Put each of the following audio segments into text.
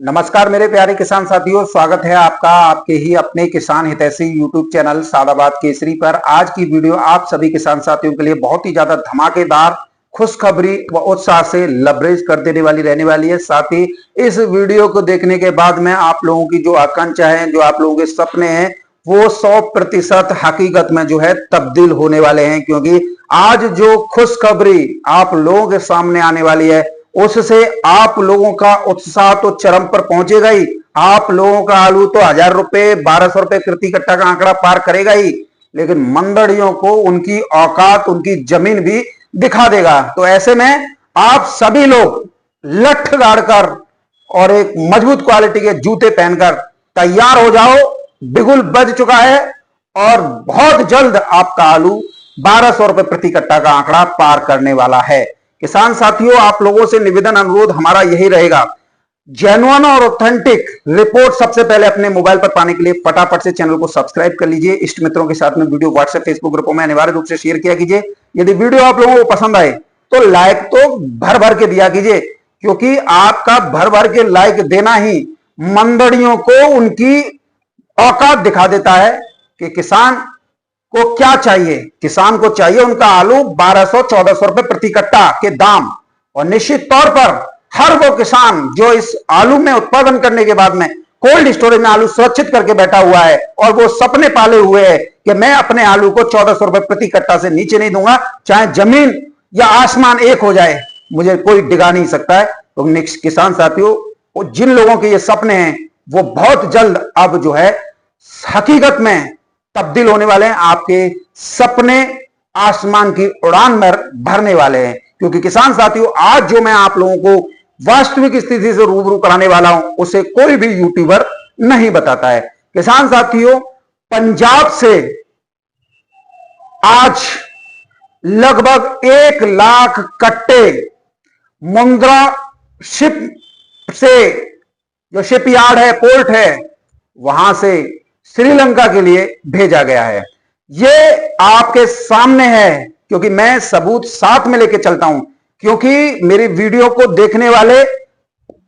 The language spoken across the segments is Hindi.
नमस्कार मेरे प्यारे किसान साथियों, स्वागत है आपका आपके ही अपने किसान हितैषी यूट्यूब चैनल सादाबाद केसरी पर। आज की वीडियो आप सभी किसान साथियों के लिए बहुत ही ज्यादा धमाकेदार, खुशखबरी व उत्साह से लबरेज कर देने वाली रहने वाली है। साथ ही इस वीडियो को देखने के बाद में आप लोगों की जो आकांक्षा है, जो आप लोगों के सपने हैं, वो 100% हकीकत में जो है तब्दील होने वाले हैं। क्योंकि आज जो खुशखबरी आप लोगों के सामने आने वाली है, उससे आप लोगों का उत्साह तो चरम पर पहुंचेगा ही। आप लोगों का आलू तो 1000 रुपए 1200 रुपए प्रति कट्टा का आंकड़ा पार करेगा ही, लेकिन मंडड़ियों को उनकी औकात, उनकी जमीन भी दिखा देगा। तो ऐसे में आप सभी लोग लठ गाड़कर और एक मजबूत क्वालिटी के जूते पहनकर तैयार हो जाओ। बिगुल बज चुका है और बहुत जल्द आपका आलू 1200 रुपए प्रति कट्टा का आंकड़ा पार करने वाला है। किसान साथियों, आप लोगों से निवेदन, अनुरोध हमारा यही रहेगा, जेन्युइन और ऑथेंटिक रिपोर्ट सबसे पहले अपने मोबाइल पर पाने के लिए फटाफट से चैनल को सब्सक्राइब कर लीजिए। इष्ट मित्रों के साथ में वीडियो व्हाट्सएप फेसबुक ग्रुपों में अनिवार्य रूप से शेयर किया कीजिए। यदि वीडियो आप लोगों को पसंद आए तो लाइक तो भर भर के दिया कीजिए, क्योंकि आपका भर भर के लाइक देना ही मंडड़ियों को उनकी औकात दिखा देता है कि किसान को क्या चाहिए। किसान को चाहिए उनका आलू 1200-1400 रुपए प्रति कट्टा के दाम। और निश्चित तौर पर हर वो किसान जो इस आलू में उत्पादन करने के बाद में कोल्ड स्टोरेज में आलू सुरक्षित करके बैठा हुआ है और वो सपने पाले हुए है कि मैं अपने आलू को 1400 रुपए प्रति कट्टा से नीचे नहीं दूंगा, चाहे जमीन या आसमान एक हो जाए, मुझे कोई डिगा नहीं सकता है। तो किसान साथियों, जिन लोगों के ये सपने हैं वो बहुत जल्द अब जो है हकीकत में तब्दील होने वाले हैं। आपके सपने आसमान की उड़ान में भरने वाले हैं। क्योंकि किसान साथियों, आज जो मैं आप लोगों को वास्तविक स्थिति से रूबरू कराने वाला हूं, उसे कोई भी यूट्यूबर नहीं बताता है। किसान साथियों, पंजाब से आज लगभग 1 लाख कट्टे मुंद्रा शिप से, जो शिप यार्ड है, पोर्ट है, वहां से श्रीलंका के लिए भेजा गया है। ये आपके सामने है, क्योंकि मैं सबूत साथ में लेके चलता हूं। क्योंकि मेरी वीडियो को देखने वाले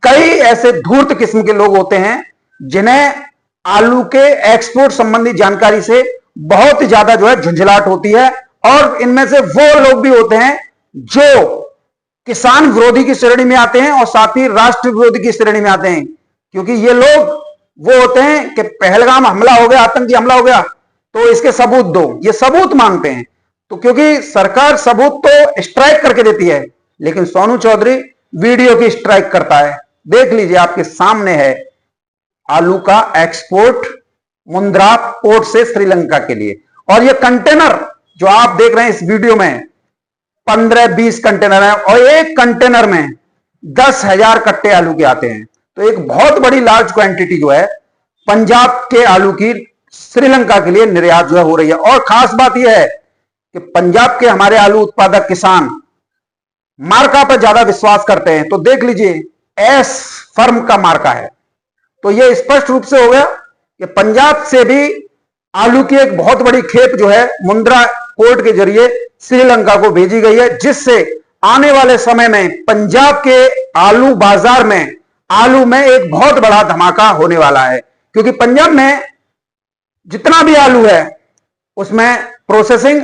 कई ऐसे धूर्त किस्म के लोग होते हैं जिन्हें आलू के एक्सपोर्ट संबंधी जानकारी से बहुत ज्यादा जो है झुंझलाहट होती है। और इनमें से वो लोग भी होते हैं जो किसान विरोधी की श्रेणी में आते हैं और साथ ही राष्ट्र विरोधी की श्रेणी में आते हैं। क्योंकि ये लोग वो होते हैं कि पहलगाम हमला हो गया, आतंकी हमला हो गया, तो इसके सबूत दो, ये सबूत मांगते हैं। तो क्योंकि सरकार सबूत तो स्ट्राइक करके देती है, लेकिन सोनू चौधरी वीडियो की स्ट्राइक करता है। देख लीजिए, आपके सामने है आलू का एक्सपोर्ट मुंद्रा पोर्ट से श्रीलंका के लिए। और ये कंटेनर जो आप देख रहे हैं इस वीडियो में, 15-20 कंटेनर है और एक कंटेनर में 10,000 कट्टे आलू के आते हैं। तो एक बहुत बड़ी लार्ज क्वांटिटी जो है पंजाब के आलू की श्रीलंका के लिए निर्यात जो है हो रही है। और खास बात यह है कि पंजाब के हमारे आलू उत्पादक किसान मार्का पर ज्यादा विश्वास करते हैं। तो देख लीजिए, एस फर्म का मार्का है। तो यह स्पष्ट रूप से हो गया कि पंजाब से भी आलू की एक बहुत बड़ी खेप जो है मुंद्रा पोर्ट के जरिए श्रीलंका को भेजी गई है, जिससे आने वाले समय में पंजाब के आलू बाजार में आलू में एक बहुत बड़ा धमाका होने वाला है। क्योंकि पंजाब में जितना भी आलू है उसमें प्रोसेसिंग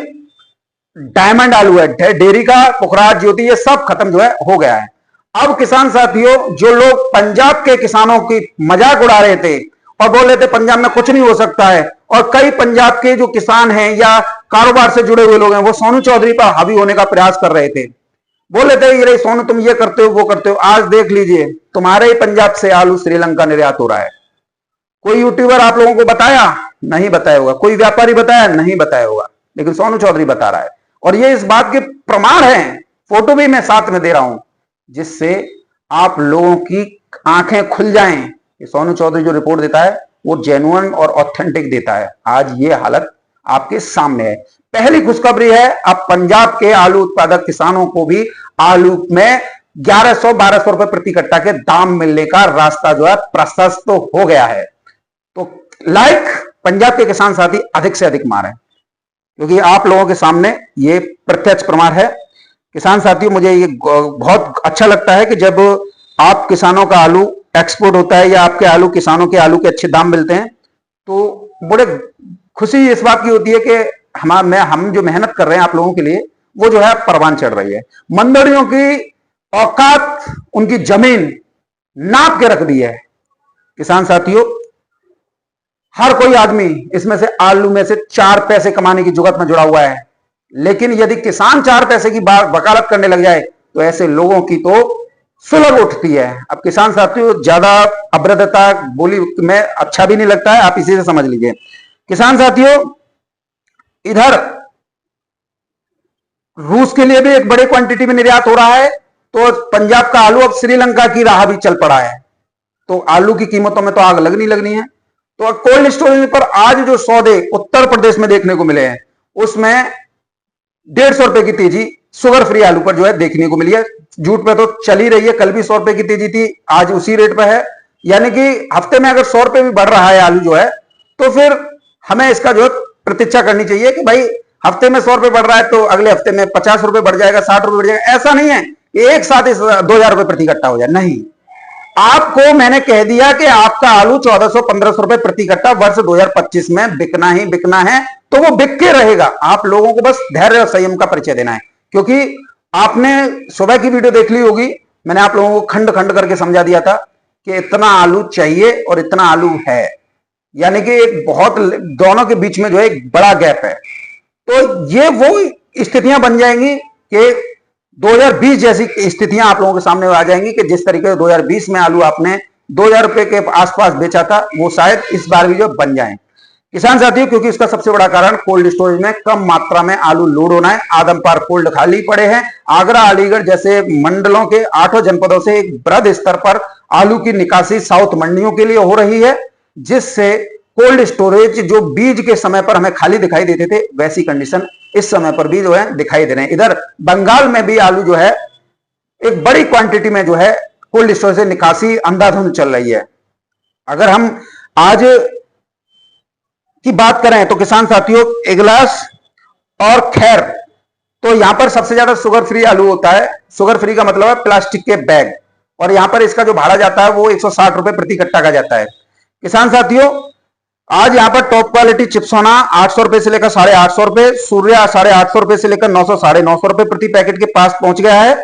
डायमंड आलू है, डेयरी का, पुखराज, ज्योति, ये सब खत्म जो है हो गया है। अब किसान साथियों, जो लोग पंजाब के किसानों की मजाक उड़ा रहे थे और बोल रहे थे पंजाब में कुछ नहीं हो सकता है, और कई पंजाब के जो किसान हैं या कारोबार से जुड़े हुए लोग हैं वो सोनू चौधरी पर हावी होने का प्रयास कर रहे थे। बोल रहे थे ये सोनू तुम ये करते हो, वो करते हो। आज देख लीजिए, तुम्हारे ही पंजाब से आलू श्रीलंका निर्यात हो रहा है। कोई यूट्यूबर आप लोगों को बताया? नहीं बताया होगा। कोई व्यापारी बताया? नहीं बताया होगा। लेकिन सोनू चौधरी बता रहा है, और ये इस बात के प्रमाण हैं, फोटो भी मैं साथ में दे रहा हूं, जिससे आप लोगों की आंखें खुल जाएं कि सोनू चौधरी जो रिपोर्ट देता है वो जेन्युइन और ऑथेंटिक देता है। आज ये हालत आपके सामने है। पहली खुशखबरी है, अब पंजाब के आलू उत्पादक किसानों को भी आलू में 1100-1200 रुपए प्रति कट्टा के दाम मिलने का रास्ता जो है प्रशस्त तो हो गया है। तो लाइक पंजाब के किसान साथी अधिक से अधिक मारें, क्योंकि आप लोगों के सामने ये प्रत्यक्ष प्रमाण है। किसान साथियों, मुझे ये बहुत अच्छा लगता है कि जब आप किसानों का आलू एक्सपोर्ट होता है या आपके आलू, किसानों के आलू के अच्छे दाम मिलते हैं, तो बड़े खुशी इस बात की होती है कि हम जो मेहनत कर रहे हैं आप लोगों के लिए, वो जो है परवान चढ़ रही है। मंडलियों की औकात, उनकी जमीन नाप के रख दी है। किसान साथियों, हर कोई आदमी इसमें से आलू में से 4 पैसे कमाने की जुगत में जुड़ा हुआ है, लेकिन यदि किसान 4 पैसे की वकालत करने लग जाए तो ऐसे लोगों की तो सुलग उठती है। अब किसान साथियों, ज्यादा अभद्रता बोली में अच्छा भी नहीं लगता है, आप इसी से समझ लीजिए। किसान साथियों, इधर रूस के लिए भी एक बड़ी क्वांटिटी में निर्यात हो रहा है, तो पंजाब का आलू अब श्रीलंका की राह भी चल पड़ा है, तो आलू की कीमतों में तो आग लगनी लगनी है। तो कोल्ड स्टोरेज पर आज जो सौदे उत्तर प्रदेश में देखने को मिले हैं, उसमें 150 रुपए की तेजी शुगर फ्री आलू पर जो है देखने को मिली है। जूट पे तो चल ही रही है, कल भी 100 रुपए की तेजी थी, आज उसी रेट पर है। यानी कि हफ्ते में अगर 100 रुपए भी बढ़ रहा है आलू जो है, तो फिर हमें इसका जो है प्रतीक्षा करनी चाहिए कि भाई हफ्ते में 100 रुपए बढ़ रहा है तो अगले हफ्ते में 50 रुपए बढ़ जाएगा, 60 रुपए बढ़ जाएगा। ऐसा नहीं है एक साथ इस 2000 रुपए प्रति कट्टा हो जाए, नहीं। आपको मैंने कह दिया कि आपका आलू 1400-1500 रुपए प्रति कट्टा वर्ष 2025 में बिकना ही बिकना है, तो वो बिक के रहेगा। आप लोगों को बस धैर्य और संयम का परिचय देना है, क्योंकि आपने सुबह की वीडियो देख ली होगी, मैंने आप लोगों को खंड खंड करके समझा दिया था कि इतना आलू चाहिए और इतना आलू है, यानी कि एक बहुत दोनों के बीच में जो है एक बड़ा गैप है। तो ये वो स्थितियां बन जाएंगी कि 2020 जैसी स्थितियां आप लोगों के सामने आ जाएंगी कि जिस तरीके से 2020 में आलू आपने 2000 रुपए के आसपास बेचा था, वो शायद इस बार भी जो बन जाए। किसान साथियों, क्योंकि इसका सबसे बड़ा कारण कोल्ड स्टोरेज में कम मात्रा में आलू लोड होना है। आदमपार कोल्ड खाली पड़े हैं। आगरा, अलीगढ़ जैसे मंडलों के 8 जनपदों से एक बृहद स्तर पर आलू की निकासी साउथ मंडियों के लिए हो रही है, जिससे कोल्ड स्टोरेज जो बीज के समय पर हमें खाली दिखाई देते थे, वैसी कंडीशन इस समय पर भी जो है दिखाई दे रहे हैं। इधर बंगाल में भी आलू जो है एक बड़ी क्वांटिटी में जो है कोल्ड स्टोरेज से निकासी अंधाधुंध चल रही है। अगर हम आज की बात करें तो किसान साथियों, इगलास और खैर, तो यहां पर सबसे ज्यादा शुगर फ्री आलू होता है। शुगर फ्री का मतलब है प्लास्टिक के बैग, और यहां पर इसका जो भाड़ा जाता है वो 160 रुपए प्रति कट्टा का जाता है। किसान साथियों, आज यहां पर टॉप क्वालिटी चिप्सोना 800 रुपए से लेकर 850 रुपए, सूर्या 850 रुपए से लेकर 900 950 रुपए प्रति पैकेट के पास पहुंच गया है,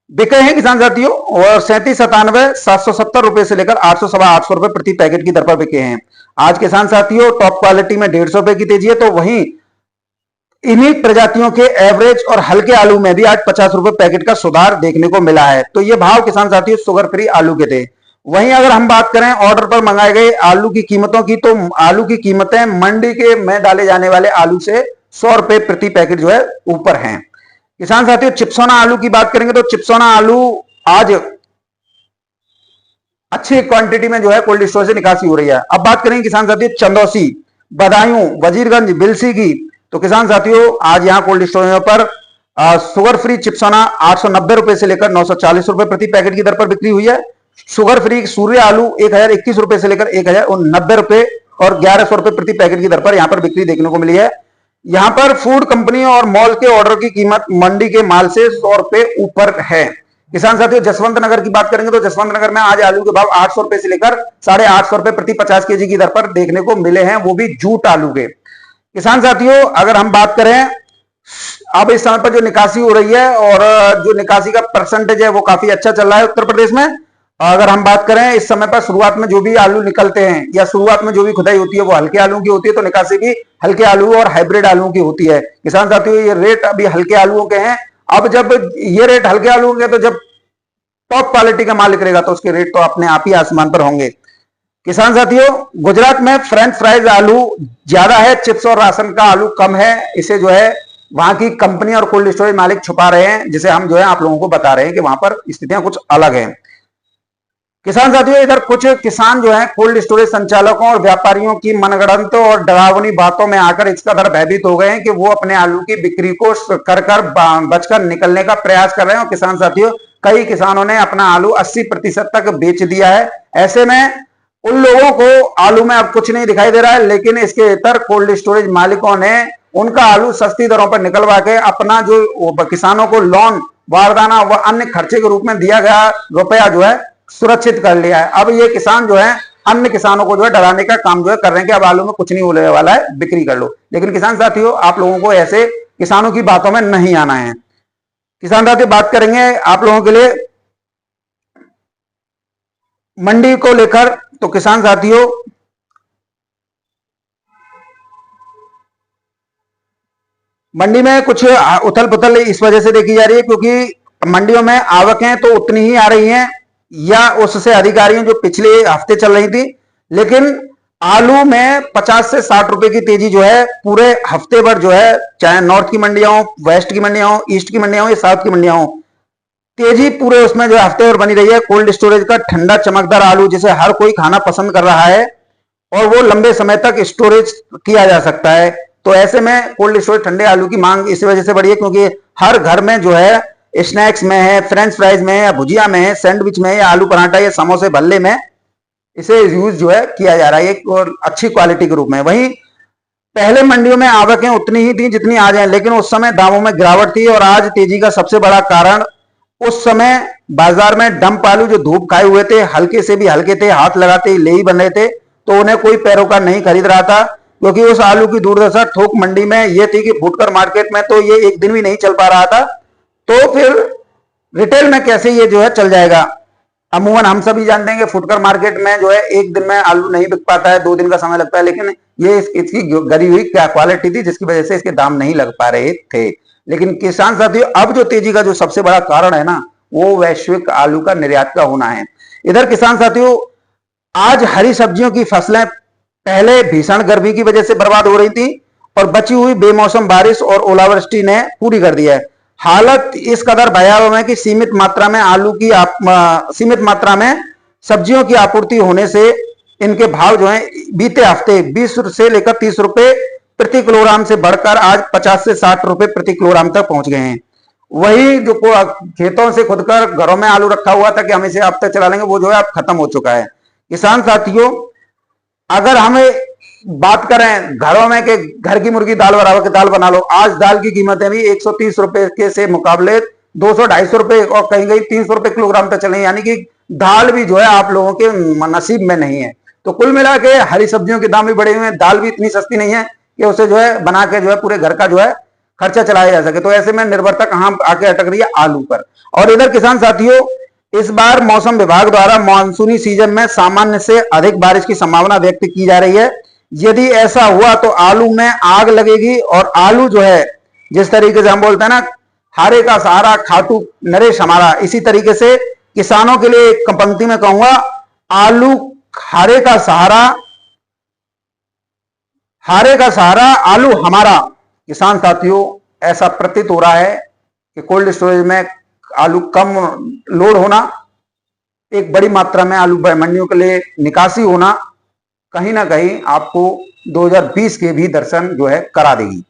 बिके हैं किसान साथियों। और 3797 770 रुपए से लेकर 800 850 रुपए प्रति पैकेट की दर पर बिके हैं। आज किसान साथियों, टॉप क्वालिटी में 150 रुपए की तेजी है, तो वहीं इन्हीं प्रजातियों के एवरेज और हल्के आलू में भी आज 50 रुपए पैकेट का सुधार देखने को मिला है। तो ये भाव किसान साथियों शुगर फ्री आलू के थे। वहीं अगर हम बात करें ऑर्डर पर मंगाए गए आलू की कीमतों की, तो आलू की कीमतें मंडी के में डाले जाने वाले आलू से 100 रुपए प्रति पैकेट जो है ऊपर हैं। किसान साथियों, चिप्सोना आलू की बात करेंगे तो चिप्सोना आलू आज अच्छी क्वांटिटी में जो है कोल्ड स्टोरेज से निकासी हो रही है। अब बात करेंगे किसान साथियों चंदौसी, बदायूं, वजीरगंज, बिलसी की, तो किसान साथियों आज यहां कोल्ड स्टोरेज पर शुगर फ्री चिप्सोना 890 रुपए से लेकर 940 रुपए प्रति पैकेट की दर पर बिक्री हुई है। शुगर फ्री सूर्य आलू 1021 रुपए से लेकर 1090 रुपए और 1100 रुपए प्रति पैकेट की दर पर यहां पर बिक्री देखने को मिली है। यहां पर फूड कंपनी और मॉल के ऑर्डर की कीमत मंडी के माल से 100 रुपए ऊपर है। किसान साथियों, जसवंत नगर की बात करेंगे तो जसवंत नगर में आज आलू के भाव 800 रुपए से लेकर 850 रुपए प्रति 50 केजी की दर पर देखने को मिले हैं, वो भी जूट आलू के। किसान साथियों, अगर हम बात करें अब इस समय पर जो निकासी हो रही है और जो निकासी का परसेंटेज है वो काफी अच्छा चल रहा है उत्तर प्रदेश में। अगर हम बात करें इस समय पर शुरुआत में जो भी आलू निकलते हैं या शुरुआत में जो भी खुदाई होती है वो हल्के आलू की होती है, तो निकासी भी हल्के आलू और हाइब्रिड आलू की होती है। किसान साथियों, ये रेट अभी हल्के आलुओं के हैं। अब जब ये रेट हल्के आलू के, तो जब टॉप क्वालिटी का माल निकलेगा तो उसके रेट तो अपने आप ही आसमान पर होंगे। किसान साथियों, गुजरात में फ्रेंच फ्राइज आलू ज्यादा है, चिप्स और राशन का आलू कम है। इसे जो है वहां की कंपनी और कोल्ड स्टोरेज मालिक छुपा रहे हैं, जिसे हम जो है आप लोगों को बता रहे हैं कि वहां पर स्थितियां कुछ अलग हैं। किसान साथियों, इधर कुछ किसान जो है कोल्ड स्टोरेज संचालकों और व्यापारियों की मनगढ़ंत और डरावनी बातों में आकर इस कदर भयभीत हो गए हैं कि वो अपने आलू की बिक्री को कर बचकर निकलने का प्रयास कर रहे हैं। और किसान साथियों, कई किसानों ने अपना आलू 80% तक बेच दिया है। ऐसे में उन लोगों को आलू में अब कुछ नहीं दिखाई दे रहा है, लेकिन इसके इतर कोल्ड स्टोरेज मालिकों ने उनका आलू सस्ती दरों पर निकलवा के अपना जो किसानों को लोन, वारदाना व अन्य खर्चे के रूप में दिया गया रुपया जो है सुरक्षित कर लिया है। अब ये किसान जो है अन्य किसानों को जो है डराने का काम जो है कर रहे हैं कि अब आलू में कुछ नहीं होने वाला है, बिक्री कर लो। लेकिन किसान साथियों, आप लोगों को ऐसे किसानों की बातों में नहीं आना है। किसान साथियों, बात करेंगे आप लोगों के लिए मंडी को लेकर। तो किसान साथियों, मंडी में कुछ उथल पुथल इस वजह से देखी जा रही है क्योंकि मंडियों में आवकें तो उतनी ही आ रही हैं या उससे अधिक आ रही हैं जो पिछले हफ्ते चल रही थी, लेकिन आलू में 50 से 60 रुपए की तेजी जो है पूरे हफ्ते भर जो है, चाहे नॉर्थ की मंडियां हो, वेस्ट की मंडियां हो, ईस्ट की मंडियां हो या साउथ की मंडियां हो, तेजी पूरे उसमें जो हफ्ते भर बनी रही है। कोल्ड स्टोरेज का ठंडा चमकदार आलू जिसे हर कोई खाना पसंद कर रहा है और वो लंबे समय तक स्टोरेज किया जा सकता है। तो ऐसे में कोल्ड स्टोरेज ठंडे आलू की मांग इसी वजह से बढ़ी है क्योंकि हर घर में जो है स्नैक्स में है, फ्रेंच फ्राइज में है या भुजिया में है, सैंडविच में है या आलू पराठा या समोसे भल्ले में इसे यूज जो है किया जा रहा है और अच्छी क्वालिटी के रूप में। वहीं पहले मंडियों में आवकें उतनी ही थी जितनी आज हैं, लेकिन उस समय दामों में गिरावट थी और आज तेजी का सबसे बड़ा कारण उस समय बाजार में डंप आलू जो धूप खाए हुए थे, हल्के से भी हल्के थे, हाथ लगाते ही ले ही बन रहे थे, तो उन्हें कोई पैरोकार नहीं खरीद रहा था क्योंकि उस आलू की दुर्दशा थोक मंडी में यह थी कि फुटकर मार्केट में तो ये एक दिन भी नहीं चल पा रहा था, तो फिर रिटेल में कैसे ये जो है चल जाएगा। अमूमन हम सभी जानते हैं कि फुटकर मार्केट में जो है एक दिन में आलू नहीं बिक पाता है, 2 दिन का समय लगता है, लेकिन ये इसकी गरी हुई क्या क्वालिटी थी जिसकी वजह से इसके दाम नहीं लग पा रहे थे। लेकिन किसान साथियों, अब जो तेजी का जो सबसे बड़ा कारण है ना, वो वैश्विक आलू का निर्यात का होना है। इधर किसान साथियों, आज हरी सब्जियों की फसलें पहले भीषण गर्मी की वजह से बर्बाद हो रही थी और बची हुई बेमौसम बारिश और ओलावृष्टि ने पूरी कर दिया है। हालत इस कदर भयावह है कि सीमित मात्रा में सब्जियों की आपूर्ति होने से इनके भाव जो है बीते हफ्ते 20 से लेकर 30 रुपए प्रति किलोग्राम से बढ़कर आज 50 से 60 रुपए प्रति किलोग्राम तक पहुंच गए हैं। वही जो खेतों से खुदकर घरों में आलू रखा हुआ था कि हम इसे हफ्ते चला लेंगे, वो जो है अब खत्म हो चुका है। किसान साथियों, अगर हमें बात करें घरों में कि घर की मुर्गी दाल बराबर की दाल बना लो, आज दाल की कीमतें भी 130 रुपए के से मुकाबले 200-250 रुपए और कहीं कहीं 300 रुपए किलोग्राम तक चले, यानी कि दाल भी जो है आप लोगों के नसीब में नहीं है। तो कुल मिला के हरी सब्जियों के दाम भी बढ़े हुए हैं, दाल भी इतनी सस्ती नहीं है कि उसे जो है बना के जो है पूरे घर का जो है खर्चा चलाया जा सके। तो ऐसे में निर्भरता कहां आके अटक रही है? आलू पर। और इधर किसान साथियों, इस बार मौसम विभाग द्वारा मानसूनी सीजन में सामान्य से अधिक बारिश की संभावना व्यक्त की जा रही है। यदि ऐसा हुआ तो आलू में आग लगेगी और आलू जो है, जिस तरीके से हम बोलते हैं ना, हारे का सहारा खाटू नरेश हमारा, इसी तरीके से किसानों के लिए एक पंक्ति में कहूंगा, आलू हारे का सहारा आलू हमारा। किसान साथियों, ऐसा प्रतीत हो रहा है कि कोल्ड स्टोरेज में आलू कम लोड होना, एक बड़ी मात्रा में आलू मंडियों के लिए निकासी होना कहीं ना कहीं आपको 2020 के भी दर्शन जो है करा देगी।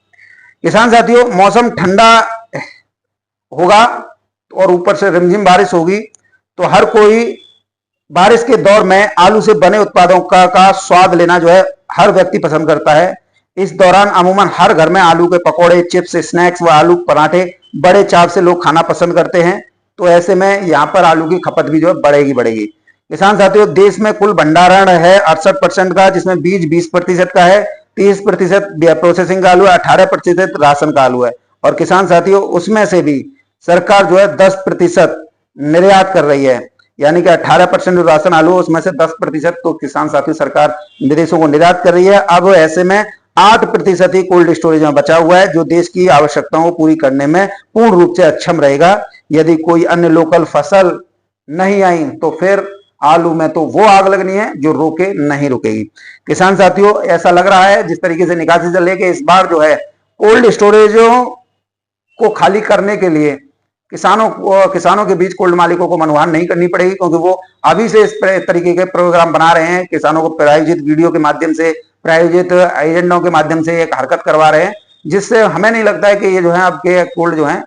किसान साथियों, मौसम ठंडा होगा और ऊपर से रिमझिम बारिश होगी, तो हर कोई बारिश के दौर में आलू से बने उत्पादों का स्वाद लेना जो है हर व्यक्ति पसंद करता है। इस दौरान अमूमन हर घर में आलू के पकौड़े, चिप्स, स्नैक्स व आलू पराठे बड़े चाव से लोग खाना पसंद करते हैं। तो ऐसे में यहाँ पर आलू की खपत भी जो है बढ़ेगी। किसान साथियों, देश में कुल भंडारण है 68% का, जिसमें बीज 20% का है, 30% प्रोसेसिंग का आलू है, 18% राशन का आलू है। और किसान साथियों, उसमें से भी सरकार जो है 10% निर्यात कर रही है, यानी कि 18% राशन आलू, उसमें से 10% तो किसान साथियों सरकार विदेशों को निर्यात कर रही है। अब ऐसे में 8% ही कोल्ड स्टोरेज में बचा हुआ है, जो देश की आवश्यकताओं को पूरी करने में पूर्ण रूप से अक्षम रहेगा। यदि कोई अन्य लोकल फसल नहीं आई तो फिर आलू में तो वो आग लगनी है जो रोके नहीं रुकेगी। किसान साथियों, ऐसा लग रहा है जिस तरीके से निकासी चल रही है कि इस बार जो है कोल्ड स्टोरेजों को खाली करने के लिए किसानों के बीच कोल्ड मालिकों को मनवान नहीं करनी पड़ेगी, क्योंकि वो अभी से इस तरीके के प्रोग्राम बना रहे हैं, किसानों को प्रायोजित वीडियो के माध्यम से, प्रायोजित एजेंडों के माध्यम से एक हरकत करवा रहे हैं, जिससे हमें नहीं लगता है कि ये जो है आपके कोल्ड जो है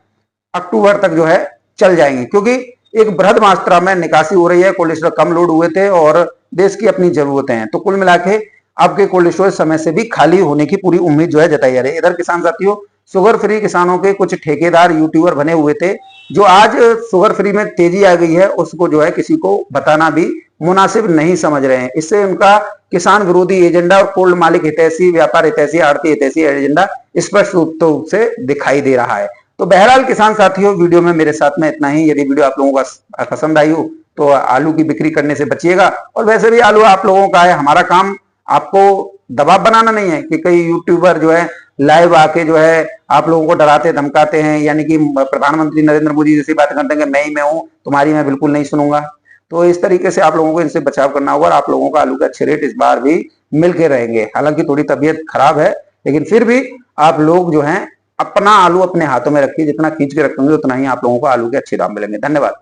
अक्टूबर तक जो है चल जाएंगे, क्योंकि एक बृहद मात्रा में निकासी हो रही है। कोल्ड स्टोरेज कम लोड हुए थे और देश की अपनी जरूरतें हैं, तो कुल मिला के आपके कोल्ड स्टोरेज समय से भी खाली होने की पूरी उम्मीद जो है जताई जा रही है। इधर किसान साथियों, शुगर फ्री किसानों के कुछ ठेकेदार यूट्यूबर बने हुए थे जो आज शुगर फ्री में तेजी आ गई है, उसको जो है किसी को बताना भी मुनासिब नहीं समझ रहे हैं। इससे उनका किसान विरोधी एजेंडा और कोल्ड मालिक हितैषी, व्यापार हितैषी, आड़ती हितैषी एजेंडा स्पष्ट रूप से दिखाई दे रहा है। तो बहरहाल किसान साथियों, वीडियो में मेरे साथ में इतना ही। यदि वीडियो आप लोगों का पसंद आई हो तो आलू की बिक्री करने से बचिएगा। और वैसे भी आलू आप लोगों का है, हमारा काम आपको दबाव बनाना नहीं है कि कई यूट्यूबर जो है लाइव आके जो है आप लोगों को डराते धमकाते हैं, यानी कि प्रधानमंत्री नरेंद्र मोदी जैसी बातें करते हैं कि मैं हूं, तुम्हारी मैं बिल्कुल नहीं सुनूंगा। तो इस तरीके से आप लोगों को इनसे बचाव करना होगा और आप लोगों का आलू के अच्छे रेट इस बार भी मिल के रहेंगे। हालांकि थोड़ी तबीयत खराब है, लेकिन फिर भी आप लोग जो है अपना आलू अपने हाथों में रखिए। जितना खींच के रखेंगे उतना ही आप लोगों को आलू के अच्छे दाम मिलेंगे। धन्यवाद।